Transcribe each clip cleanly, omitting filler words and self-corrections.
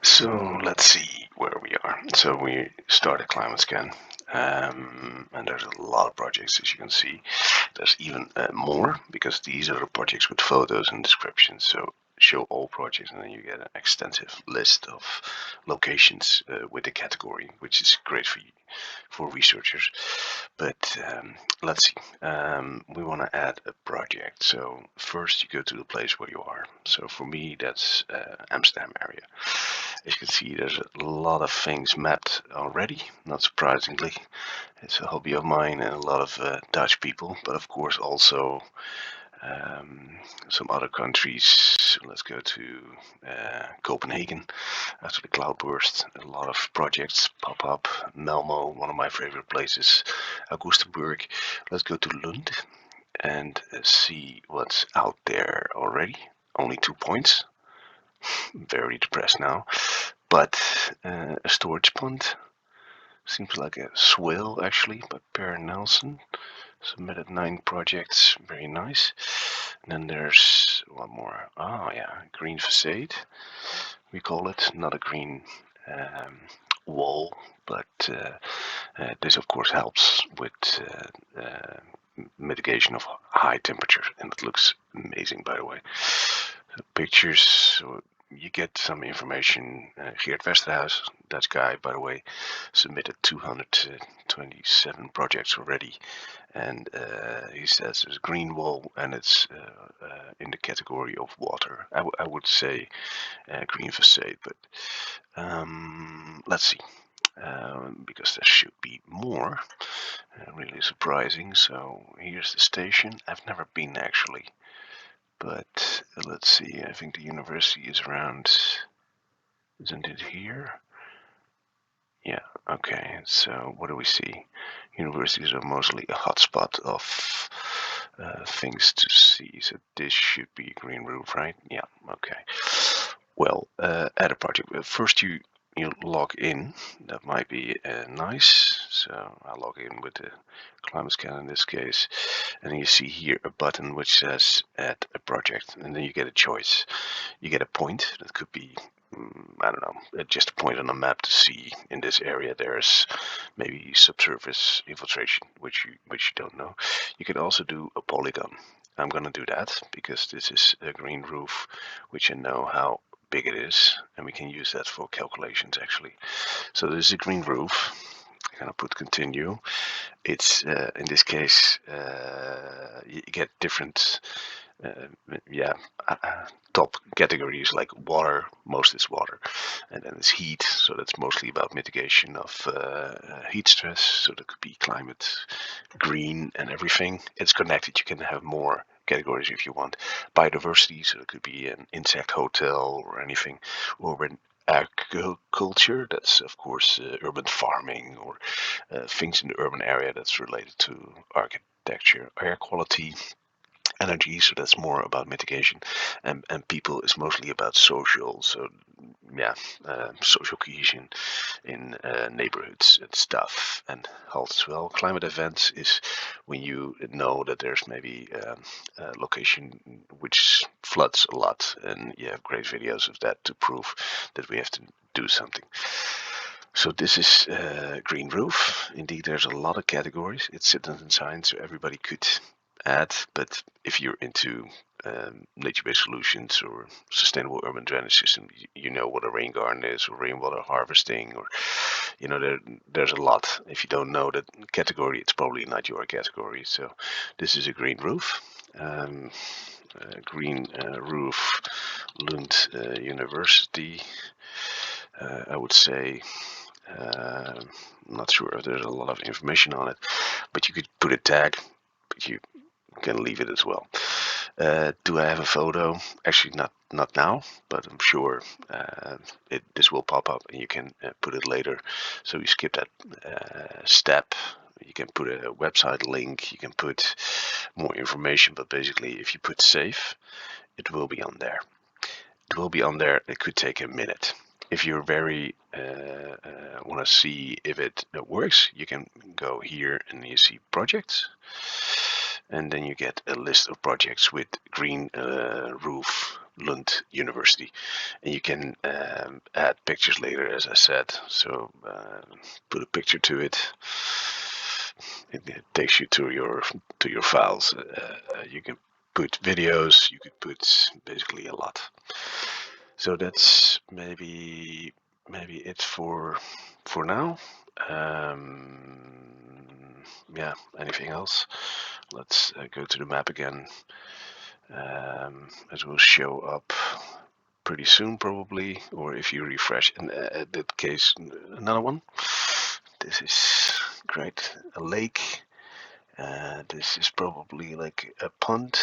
So let's see where we are. So we started ClimateScan, and there's a lot of projects, as you can see. There's even more because these are the projects with photos and descriptions. So show all projects, and then you get an extensive list of locations with the category, which is great for researchers. But let's see. We want to add a project. So first, you go to the place where you are. So for me, that's Amsterdam area. As you can see, there's a lot of things mapped already, not surprisingly. It's a hobby of mine and a lot of Dutch people, but of course also some other countries. Let's go to Copenhagen after the cloudburst. A lot of projects pop up. Malmo, one of my favorite places. Augustenburg. Let's go to Lund and see what's out there already. Only 2 points. Very depressed now. But a storage pond seems like a swale actually by Per Nelson. Submitted 9 projects, very nice. And then there's one more. Oh yeah, green facade. We call it not a green wall, but this of course helps with mitigation of high temperatures, and it looks amazing, by the way. The pictures. So you get some information. Geert Westerhuis, Dutch guy, by the way, submitted 227 projects already, and he says there's a green wall, and it's in the category of water. I would say green facade, but let's see. Because there should be more. Really surprising. So here's the station. I've never been actually, but let's see. I think the university is around. Isn't it here? Yeah. Okay. So what do we see? Universities are mostly a hotspot of things to see. So this should be a green roof, right? Yeah. Okay. Well, add a project. First, you log in. That might be nice. So I log in with the ClimateScan in this case, and then you see here a button which says add a project, and then you get a choice. You get a point. That could be I don't know, just a point on a map to see in this area there's maybe subsurface infiltration, which you don't know. You can also do a polygon. I'm gonna do that because this is a green roof, which I know how big it is, and we can use that for calculations actually. So this is a green roof. I'm gonna put continue. It's in this case you get different uh, yeah top categories like water. Most is water, and then it's heat, so that's mostly about mitigation of heat stress. So that could be climate, green, and everything. It's connected. You can have more categories if you want. Biodiversity, so it could be an insect hotel or anything. Urban agriculture, that's of course urban farming or things in the urban area that's related to architecture. Air quality, energy, so that's more about mitigation, and people is mostly about social. So yeah, social cohesion in neighborhoods and stuff, and health as well. Climate events is when you know that there's maybe a location which floods a lot, and you have great videos of that to prove that we have to do something. So this is green roof. Indeed, there's a lot of categories. It's citizen science, so everybody could add. But if you're into nature-based solutions or sustainable urban drainage system, you know what a rain garden is, or rainwater harvesting, or there's a lot. If you don't know that category, it's probably not your category. So this is a green roof. Green roof, Lund University. I would say. I'm not sure if there's a lot of information on it, but you could put a tag, but you can leave it as well. Do I have a photo? Actually, not now, but I'm sure this will pop up, and you can put it later. So you skip that step. You can put a website link. You can put more information, but basically, if you put save, it will be on there. It will be on there. It could take a minute. If you're very want to see if it works, you can go here and you see projects, and then you get a list of projects with green roof Lund University, and you can add pictures later, as I said. So put a picture to it. It takes you to your files. You can put videos. You could put basically a lot. So that's maybe it for now. Yeah. Anything else? Let's go to the map again. It will show up pretty soon, probably, or if you refresh. In that case, another one. This is great. A lake. This is probably like a pond,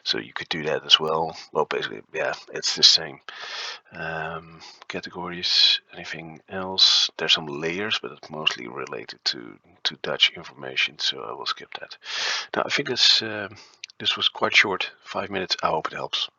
so you could do that as well. Well, basically, yeah, it's the same. Categories, anything else? There's some layers, but it's mostly related to Dutch information, so I will skip that. Now, I think this was quite short, 5 minutes. I hope it helps.